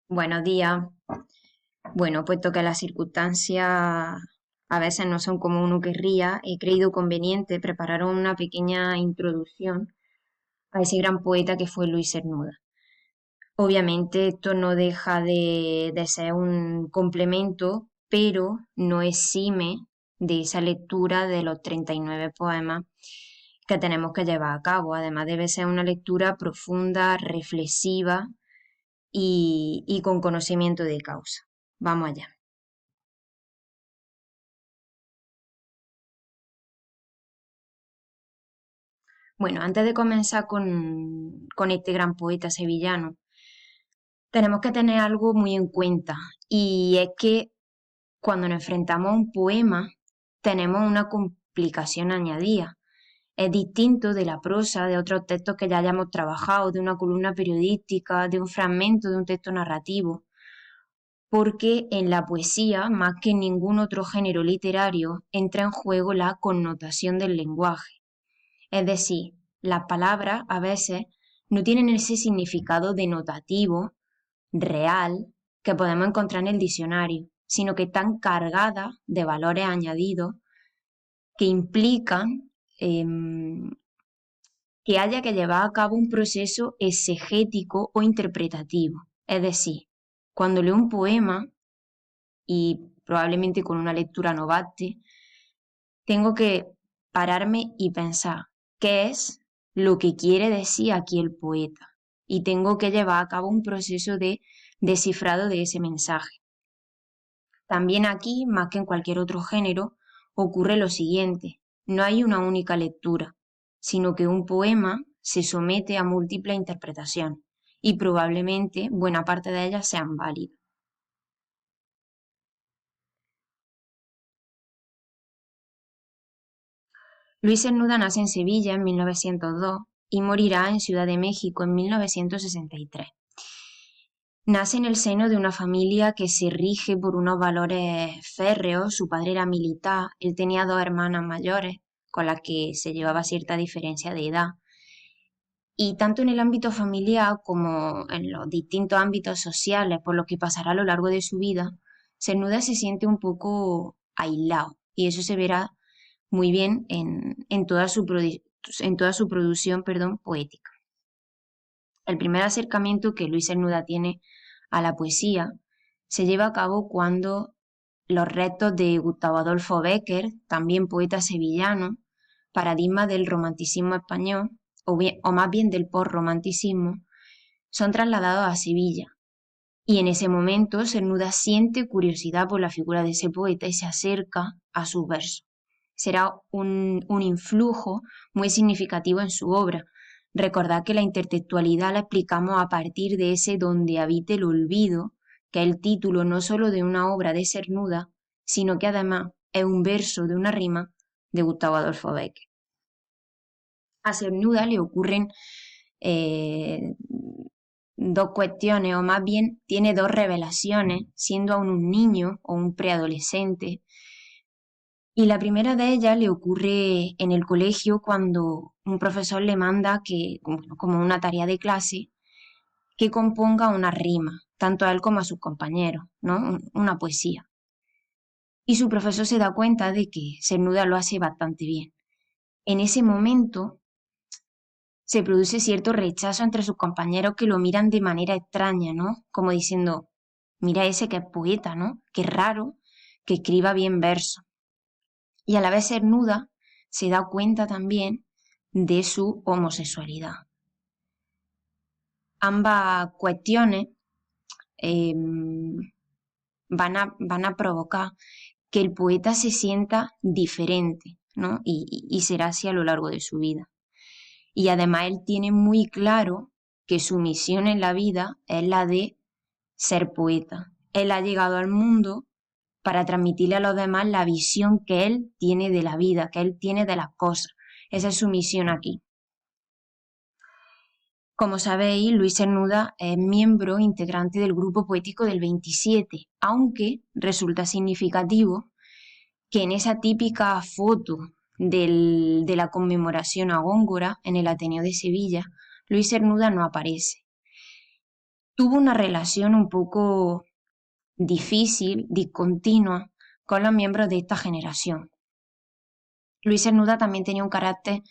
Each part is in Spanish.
Buenos días. Bueno, puesto que las circunstancias a veces no son como uno querría, he creído conveniente preparar una pequeña introducción a ese gran poeta que fue Luis Cernuda. Obviamente esto no deja de ser un complemento, pero no exime de esa lectura de los 39 poemas que tenemos que llevar a cabo. Además debe ser una lectura profunda, reflexiva y con conocimiento de causa. Vamos allá. Bueno, antes de comenzar con este gran poeta sevillano, tenemos que tener algo muy en cuenta y es que cuando nos enfrentamos a un poema tenemos una complicación añadida. Es distinto de la prosa, de otros textos que ya hayamos trabajado, de una columna periodística, de un fragmento de un texto narrativo, porque en la poesía, más que en ningún otro género literario, entra en juego la connotación del lenguaje. Es decir, las palabras a veces no tienen ese significado denotativo, real, que podemos encontrar en el diccionario, sino que están cargadas de valores añadidos que implican eh, que haya que llevar a cabo un proceso exegético o interpretativo. Es decir, cuando leo un poema, y probablemente con una lectura no baste, tengo que pararme y pensar qué es lo que quiere decir aquí el poeta. Y tengo que llevar a cabo un proceso de descifrado de ese mensaje. También aquí, más que en cualquier otro género, ocurre lo siguiente. No hay una única lectura, sino que un poema se somete a múltiples interpretaciones y probablemente buena parte de ellas sean válidas. Luis Cernuda nace en Sevilla en 1902 y morirá en Ciudad de México en 1963. Nace en el seno de una familia que se rige por unos valores férreos. Su padre era militar, él tenía dos hermanas mayores con las que se llevaba cierta diferencia de edad. Y tanto en el ámbito familiar como en los distintos ámbitos sociales por los que pasará a lo largo de su vida, Cernuda se siente un poco aislado y eso se verá muy bien en toda su producción, poética. El primer acercamiento que Luis Cernuda tiene a la poesía se lleva a cabo cuando los restos de Gustavo Adolfo Bécquer, también poeta sevillano, paradigma del romanticismo español, o más bien del postromanticismo, son trasladados a Sevilla. Y en ese momento Cernuda siente curiosidad por la figura de ese poeta y se acerca a sus versos. Será un influjo muy significativo en su obra. Recordad que la intertextualidad la explicamos a partir de ese Donde habite el olvido, que es el título no solo de una obra de Cernuda, sino que además es un verso de una rima de Gustavo Adolfo Bécquer. A Cernuda le ocurren eh, dos cuestiones, o más bien tiene dos revelaciones, siendo aún un niño o un preadolescente. Y la primera de ellas le ocurre en el colegio cuando un profesor le manda que, como una tarea de clase, que componga una rima, tanto a él como a sus compañeros, ¿no? Una poesía. Y su profesor se da cuenta de que Cernuda lo hace bastante bien. En ese momento se produce cierto rechazo entre sus compañeros que lo miran de manera extraña, ¿no? Como diciendo, mira ese que es poeta, ¿no? Qué raro que escriba bien verso. Y a la vez Cernuda se da cuenta también de su homosexualidad. Ambas cuestiones eh, van a provocar que el poeta se sienta diferente, ¿no? Y será así a lo largo de su vida. Y además él tiene muy claro que su misión en la vida es la de ser poeta. Él ha llegado al mundo para transmitirle a los demás la visión que él tiene de la vida, que él tiene de las cosas. Esa es su misión aquí. Como sabéis, Luis Cernuda es miembro integrante del grupo poético del 27, aunque resulta significativo que en esa típica foto de la conmemoración a Góngora en el Ateneo de Sevilla, Luis Cernuda no aparece. tuvo una relación un poco difícil, discontinua, con los miembros de esta generación. Luis Cernuda también tenía un carácter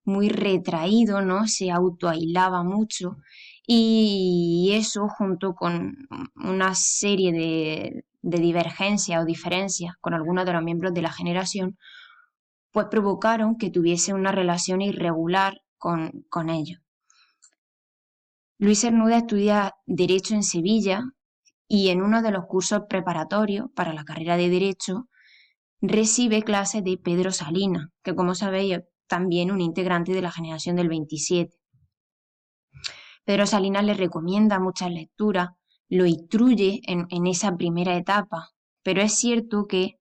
muy retraído, ¿no? Se autoaislaba mucho y eso, junto con una serie de divergencias o diferencias con algunos de los miembros de la generación, pues provocaron que tuviese una relación irregular con ellos. Luis Cernuda estudia Derecho en Sevilla y en uno de los cursos preparatorios para la carrera de Derecho recibe clases de Pedro Salinas, que como sabéis es también un integrante de la generación del 27. Pedro Salinas le recomienda muchas lecturas, lo instruye en esa primera etapa, pero es cierto que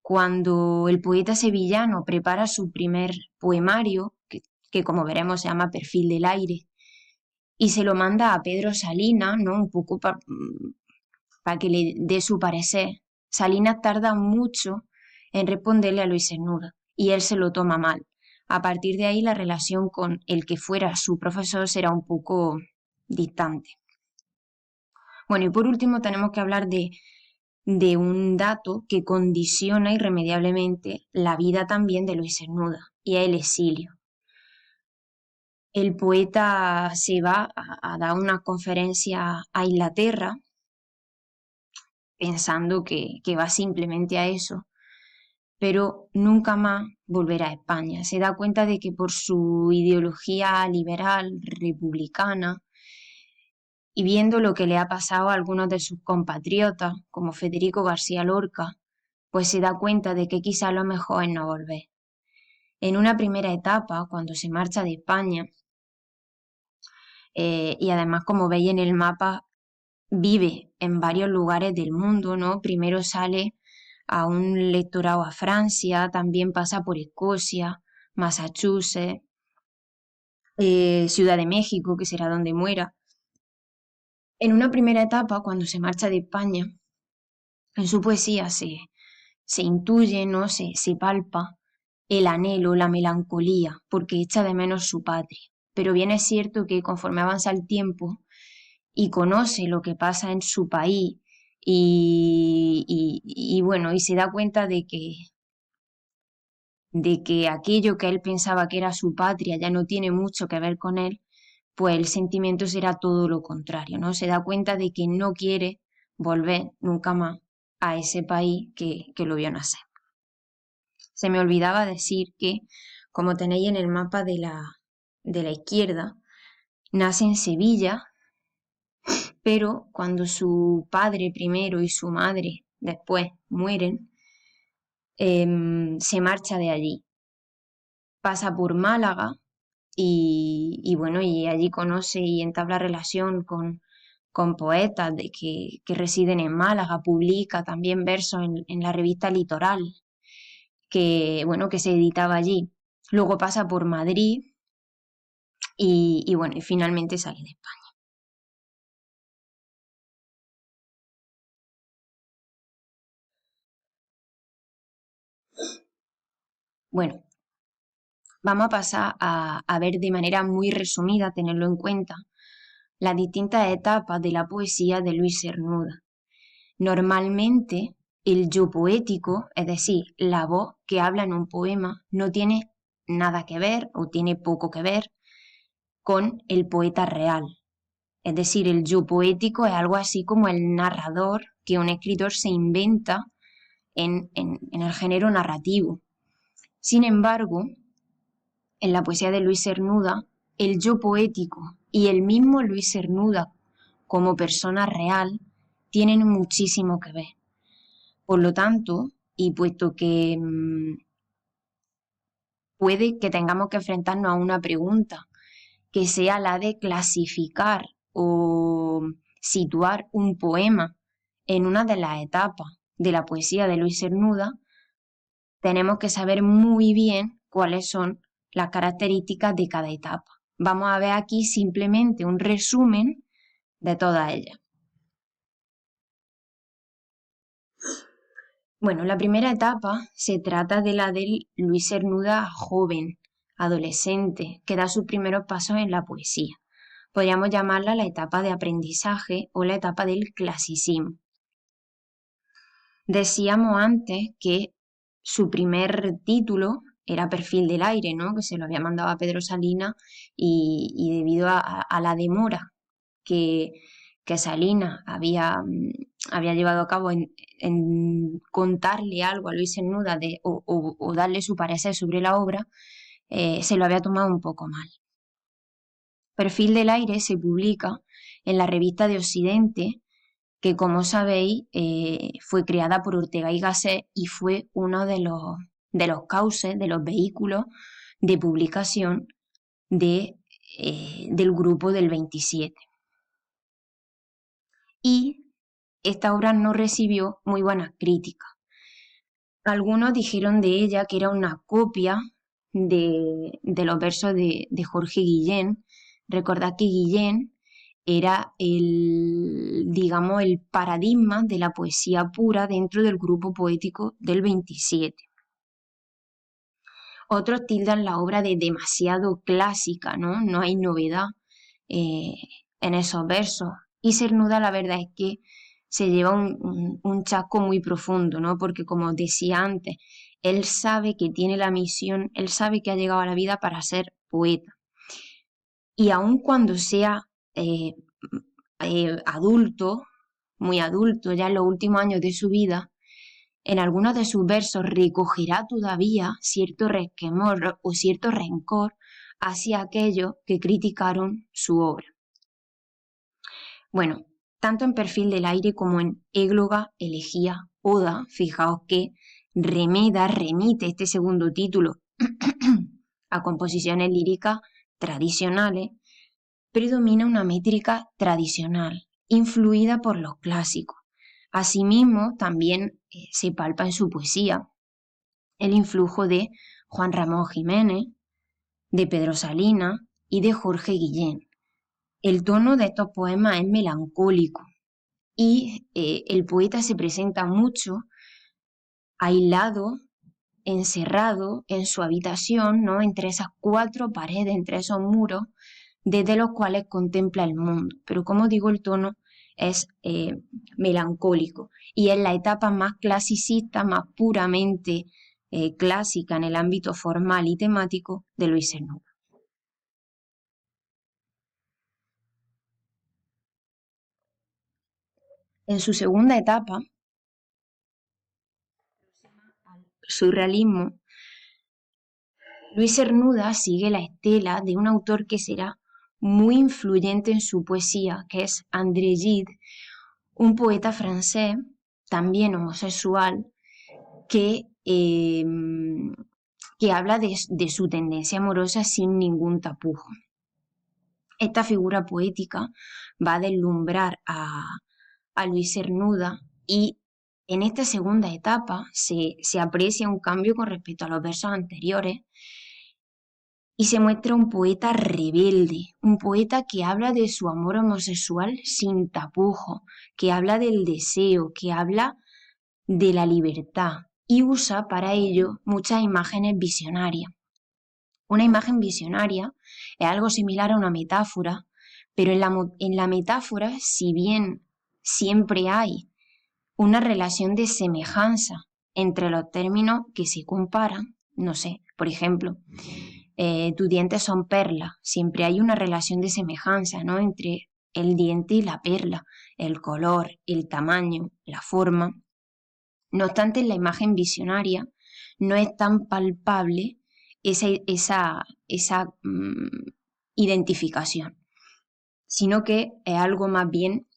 cuando el poeta sevillano prepara su primer poemario, que como veremos se llama Perfil del Aire, y se lo manda a Pedro Salinas, ¿no? Un poco para que le dé su parecer, Salinas tarda mucho en responderle a Luis Cernuda y él se lo toma mal. A partir de ahí la relación con el que fuera su profesor será un poco distante. Bueno, y por último tenemos que hablar de un dato que condiciona irremediablemente la vida también de Luis Cernuda, y es el exilio. El poeta se va a dar una conferencia a Inglaterra pensando que va simplemente a eso, pero nunca más volverá a España. Se da cuenta de que por su ideología liberal, republicana, y viendo lo que le ha pasado a algunos de sus compatriotas, como Federico García Lorca, pues se da cuenta de que quizá lo mejor es no volver. En una primera etapa, cuando se marcha de España, y además como veis en el mapa, vive en varios lugares del mundo, ¿no? Primero sale a un lectorado a Francia, también pasa por Escocia, Massachusetts, Ciudad de México, que será donde muera. En una primera etapa, cuando se marcha de España, en su poesía se intuye, ¿no? Se palpa el anhelo, la melancolía, porque echa de menos su patria. Pero bien es cierto que conforme avanza el tiempo y conoce lo que pasa en su país y bueno, y se da cuenta de que aquello que él pensaba que era su patria ya no tiene mucho que ver con él, pues el sentimiento será todo lo contrario, ¿no? Se da cuenta de que no quiere volver nunca más a ese país que lo vio nacer. Se me olvidaba decir que, como tenéis en el mapa de la izquierda, nace en Sevilla, pero cuando su padre primero y su madre después mueren, se marcha de allí. Pasa por Málaga y bueno, y allí conoce y entabla relación con poetas que residen en Málaga, publica también versos en la revista Litoral, bueno, que se editaba allí. Luego pasa por Madrid y bueno, y finalmente sale de España. Bueno, vamos a pasar a ver de manera muy resumida, tenerlo en cuenta, las distintas etapas de la poesía de Luis Cernuda. Normalmente, el yo poético, es decir, la voz que habla en un poema, no tiene nada que ver o tiene poco que ver con el poeta real. Es decir, el yo poético es algo así como el narrador que un escritor se inventa en el género narrativo. Sin embargo, en la poesía de Luis Cernuda, el yo poético y el mismo Luis Cernuda como persona real tienen muchísimo que ver. Por lo tanto, y puesto que puede que tengamos que enfrentarnos a una pregunta que sea la de clasificar o situar un poema en una de las etapas de la poesía de Luis Cernuda, tenemos que saber muy bien cuáles son las características de cada etapa. Vamos a ver aquí simplemente un resumen de todas ellas. Bueno, la primera etapa se trata de la del Luis Cernuda joven, adolescente, que da sus primeros pasos en la poesía. Podríamos llamarla la etapa de aprendizaje o la etapa del clasicismo. Decíamos antes que su primer título era Perfil del aire, ¿no? Que se lo había mandado a Pedro Salinas y debido a la demora que Salinas había llevado a cabo en contarle algo a Luis Cernuda o darle su parecer sobre la obra, se lo había tomado un poco mal. Perfil del aire se publica en la revista de Occidente, que como sabéis fue creada por Ortega y Gasset y fue uno de los cauces, de los vehículos de publicación del grupo del 27. Y esta obra no recibió muy buenas críticas. Algunos dijeron de ella que era una copia de los versos de Jorge Guillén. Recordad que Guillén era digamos, el paradigma de la poesía pura dentro del grupo poético del 27. Otros tildan la obra de demasiado clásica, ¿no? No hay novedad en esos versos. Y Cernuda, la verdad es que se lleva un chasco muy profundo, ¿no? Porque como os decía antes, él sabe que tiene la misión, él sabe que ha llegado a la vida para ser poeta. Y aun cuando sea adulto, muy adulto, ya en los últimos años de su vida, en algunos de sus versos recogerá todavía cierto resquemor o cierto rencor hacia aquellos que criticaron su obra. Bueno, tanto en Perfil del aire como en Égloga, Elegía, Oda, fijaos que remite este segundo título a composiciones líricas tradicionales, predomina una métrica tradicional, influida por los clásicos. Asimismo, también se palpa en su poesía el influjo de Juan Ramón Jiménez, de Pedro Salinas y de Jorge Guillén. El tono de estos poemas es melancólico y el poeta se presenta mucho aislado, encerrado en su habitación, ¿no? Entre esas cuatro paredes, entre esos muros, desde los cuales contempla el mundo. Pero como digo, el tono es melancólico y es la etapa más clasicista, más puramente clásica en el ámbito formal y temático de Luis Cernuda. En su segunda etapa, al surrealismo, Luis Cernuda sigue la estela de un autor que será muy influyente en su poesía, que es André Gide, un poeta francés, también homosexual, que habla de su tendencia amorosa sin ningún tapujo. Esta figura poética va a deslumbrar a Luis Cernuda y en esta segunda etapa se aprecia un cambio con respecto a los versos anteriores y se muestra un poeta rebelde, un poeta que habla de su amor homosexual sin tapujo, que habla del deseo, que habla de la libertad y usa para ello muchas imágenes visionarias. Una imagen visionaria es algo similar a una metáfora, pero en la metáfora, si bien siempre hay una relación de semejanza entre los términos que se comparan, no sé, por ejemplo, tus dientes son perlas, siempre hay una relación de semejanza, ¿no? Entre el diente y la perla, el color, el tamaño, la forma. No obstante, en la imagen visionaria no es tan palpable esa identificación, sino que es algo más bien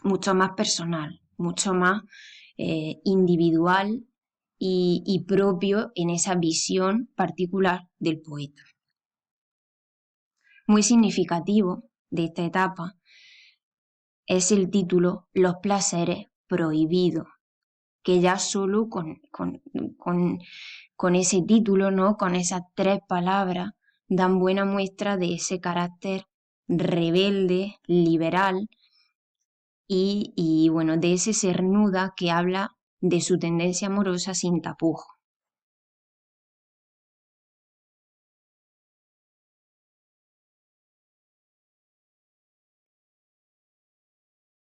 mucho más personal, mucho más individual y propio en esa visión particular del poeta. Muy significativo de esta etapa es el título Los placeres prohibidos, que ya solo con ese título, ¿no? Con esas 3 palabras, dan buena muestra de ese carácter rebelde, liberal y bueno, de ese Cernuda que habla de su tendencia amorosa sin tapujo.